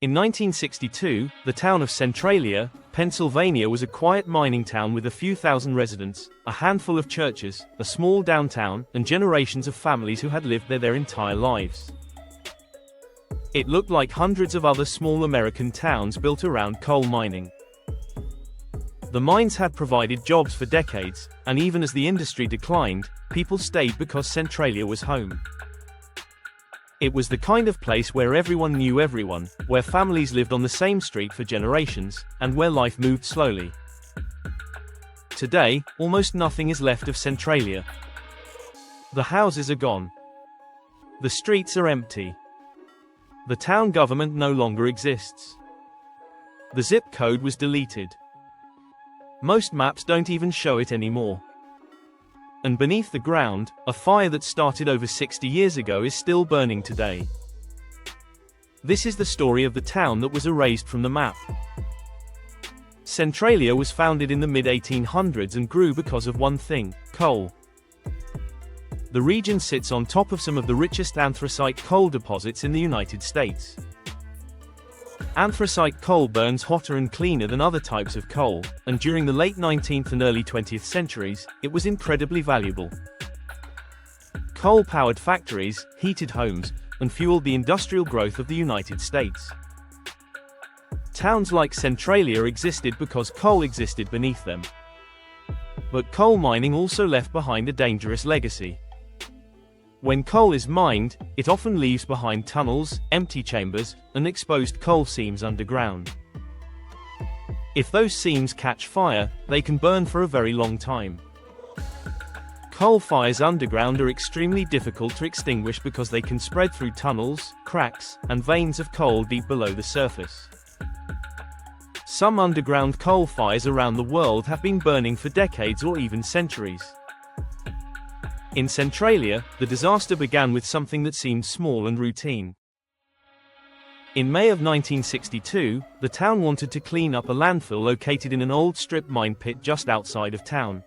In 1962, the town of Centralia, Pennsylvania was a quiet mining town with a few thousand residents, a handful of churches, a small downtown, and generations of families who had lived there their entire lives. It looked like hundreds of other small American towns built around coal mining. The mines had provided jobs for decades, and even as the industry declined, people stayed because Centralia was home. It was the kind of place where everyone knew everyone, where families lived on the same street for generations, and where life moved slowly. Today, almost nothing is left of Centralia. The houses are gone. The streets are empty. The town government no longer exists. The zip code was deleted. Most maps don't even show it anymore. And beneath the ground, a fire that started over 60 years ago is still burning today. This is the story of the town that was erased from the map. Centralia was founded in the mid-1800s and grew because of one thing: coal. The region sits on top of some of the richest anthracite coal deposits in the United States. Anthracite coal burns hotter and cleaner than other types of coal, and during the late 19th and early 20th centuries, it was incredibly valuable. Coal-powered factories, heated homes, and fueled the industrial growth of the United States. Towns like Centralia existed because coal existed beneath them. But coal mining also left behind a dangerous legacy. When coal is mined, it often leaves behind tunnels, empty chambers, and exposed coal seams underground. If those seams catch fire, they can burn for a very long time. Coal fires underground are extremely difficult to extinguish because they can spread through tunnels, cracks, and veins of coal deep below the surface. Some underground coal fires around the world have been burning for decades or even centuries. In Centralia, the disaster began with something that seemed small and routine. In May of 1962, the town wanted to clean up a landfill located in an old strip mine pit just outside of town.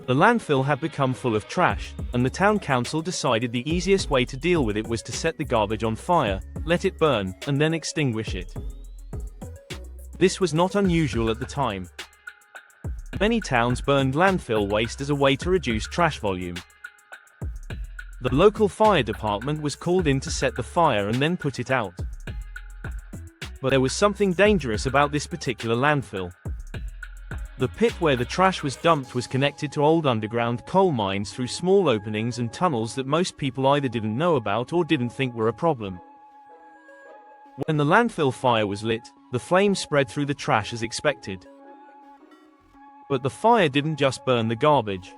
The landfill had become full of trash, and the town council decided the easiest way to deal with it was to set the garbage on fire, let it burn, and then extinguish it. This was not unusual at the time. Many towns burned landfill waste as a way to reduce trash volume. The local fire department was called in to set the fire and then put it out. But there was something dangerous about this particular landfill. The pit where the trash was dumped was connected to old underground coal mines through small openings and tunnels that most people either didn't know about or didn't think were a problem. When the landfill fire was lit, the flames spread through the trash as expected. But the fire didn't just burn the garbage.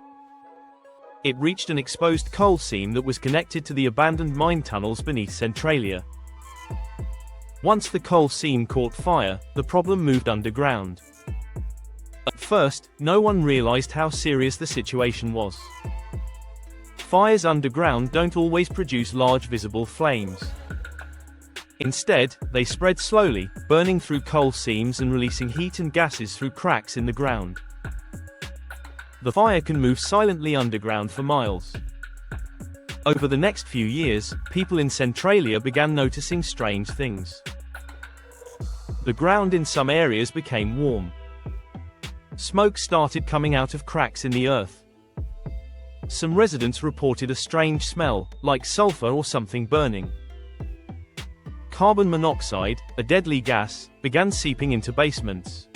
It reached an exposed coal seam that was connected to the abandoned mine tunnels beneath Centralia. Once the coal seam caught fire, the problem moved underground. At first, no one realized how serious the situation was. Fires underground don't always produce large visible flames. Instead, they spread slowly, burning through coal seams and releasing heat and gases through cracks in the ground. The fire can move silently underground for miles. Over the next few years, people in Centralia began noticing strange things. The ground in some areas became warm. Smoke started coming out of cracks in the earth. Some residents reported a strange smell, like sulfur or something burning. Carbon monoxide, a deadly gas, began seeping into basements.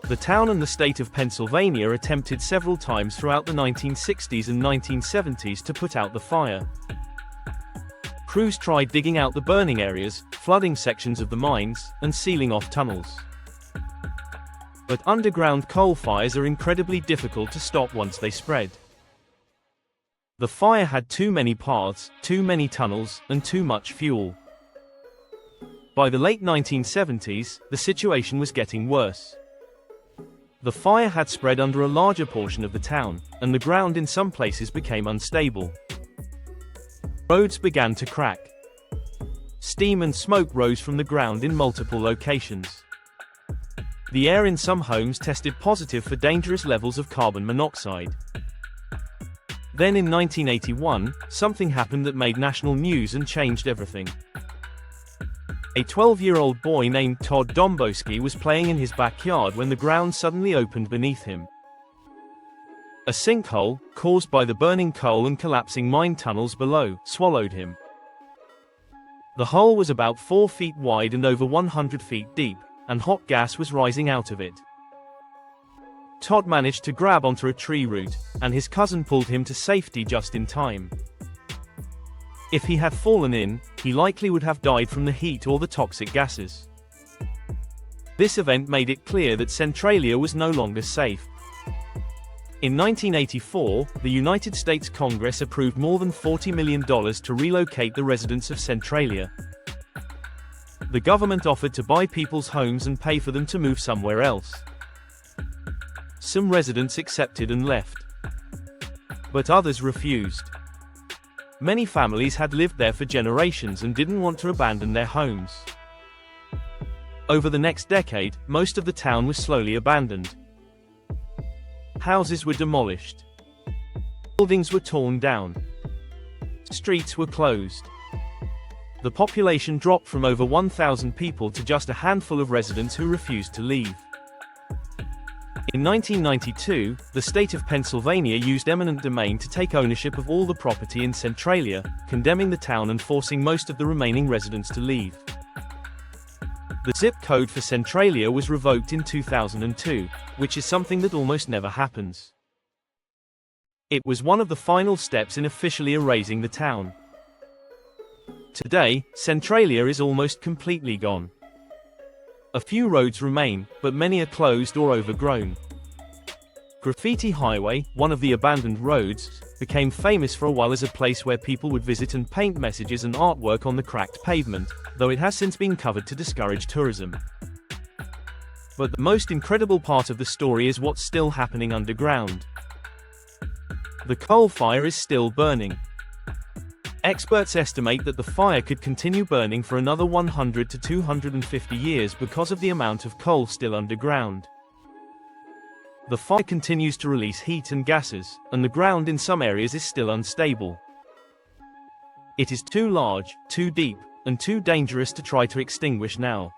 The town and the state of Pennsylvania attempted several times throughout the 1960s and 1970s to put out the fire. Crews tried digging out the burning areas, flooding sections of the mines, and sealing off tunnels. But underground coal fires are incredibly difficult to stop once they spread. The fire had too many paths, too many tunnels, and too much fuel. By the late 1970s, the situation was getting worse. The fire had spread under a larger portion of the town, and the ground in some places became unstable. Roads began to crack. Steam and smoke rose from the ground in multiple locations. The air in some homes tested positive for dangerous levels of carbon monoxide. Then in 1981, something happened that made national news and changed everything. A 12-year-old boy named Todd Domboski was playing in his backyard when the ground suddenly opened beneath him. A sinkhole, caused by the burning coal and collapsing mine tunnels below, swallowed him. The hole was about 4 feet wide and over 100 feet deep, and hot gas was rising out of it. Todd managed to grab onto a tree root, and his cousin pulled him to safety just in time. If he had fallen in, he likely would have died from the heat or the toxic gases. This event made it clear that Centralia was no longer safe. In 1984, the United States Congress approved more than $40 million to relocate the residents of Centralia. The government offered to buy people's homes and pay for them to move somewhere else. Some residents accepted and left, but others refused. Many families had lived there for generations and didn't want to abandon their homes. Over the next decade, most of the town was slowly abandoned. Houses were demolished. Buildings were torn down. Streets were closed. The population dropped from over 1,000 people to just a handful of residents who refused to leave. In 1992, the state of Pennsylvania used eminent domain to take ownership of all the property in Centralia, condemning the town and forcing most of the remaining residents to leave. The zip code for Centralia was revoked in 2002, which is something that almost never happens. It was one of the final steps in officially erasing the town. Today, Centralia is almost completely gone. A few roads remain, but many are closed or overgrown. Graffiti Highway, one of the abandoned roads, became famous for a while as a place where people would visit and paint messages and artwork on the cracked pavement, though it has since been covered to discourage tourism. But the most incredible part of the story is what's still happening underground. The coal fire is still burning. Experts estimate that the fire could continue burning for another 100 to 250 years because of the amount of coal still underground. The fire continues to release heat and gases, and the ground in some areas is still unstable. It is too large, too deep, and too dangerous to try to extinguish now.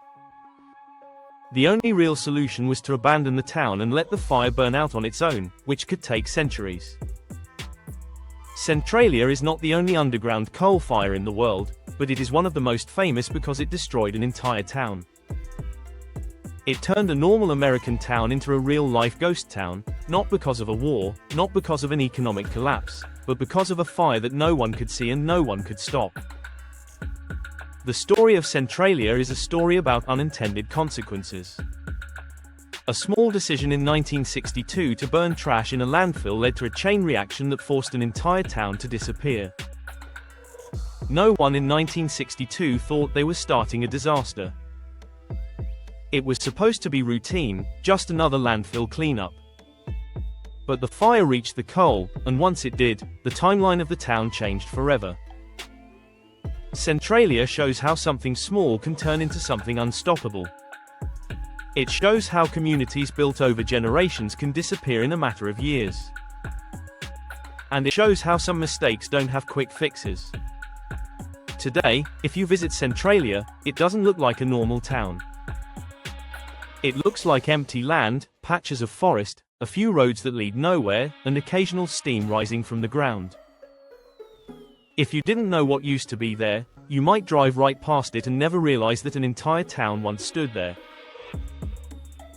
The only real solution was to abandon the town and let the fire burn out on its own, which could take centuries. Centralia is not the only underground coal fire in the world, but it is one of the most famous because it destroyed an entire town. It turned a normal American town into a real-life ghost town, not because of a war, not because of an economic collapse, but because of a fire that no one could see and no one could stop. The story of Centralia is a story about unintended consequences. A small decision in 1962 to burn trash in a landfill led to a chain reaction that forced an entire town to disappear. No one in 1962 thought they were starting a disaster. It was supposed to be routine, just another landfill cleanup. But the fire reached the coal, and once it did, the timeline of the town changed forever. Centralia shows how something small can turn into something unstoppable. It shows how communities built over generations can disappear in a matter of years. And it shows how some mistakes don't have quick fixes. Today, if you visit Centralia, it doesn't look like a normal town. It looks like empty land, patches of forest, a few roads that lead nowhere, and occasional steam rising from the ground. If you didn't know what used to be there, you might drive right past it and never realize that an entire town once stood there.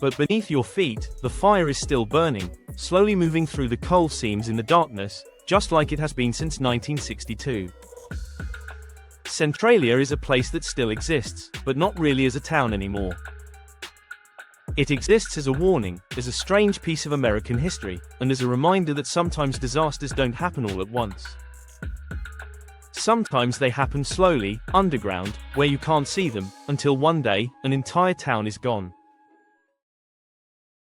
But beneath your feet, the fire is still burning, slowly moving through the coal seams in the darkness, just like it has been since 1962. Centralia is a place that still exists, but not really as a town anymore. It exists as a warning, as a strange piece of American history, and as a reminder that sometimes disasters don't happen all at once. Sometimes they happen slowly, underground, where you can't see them, until one day, an entire town is gone.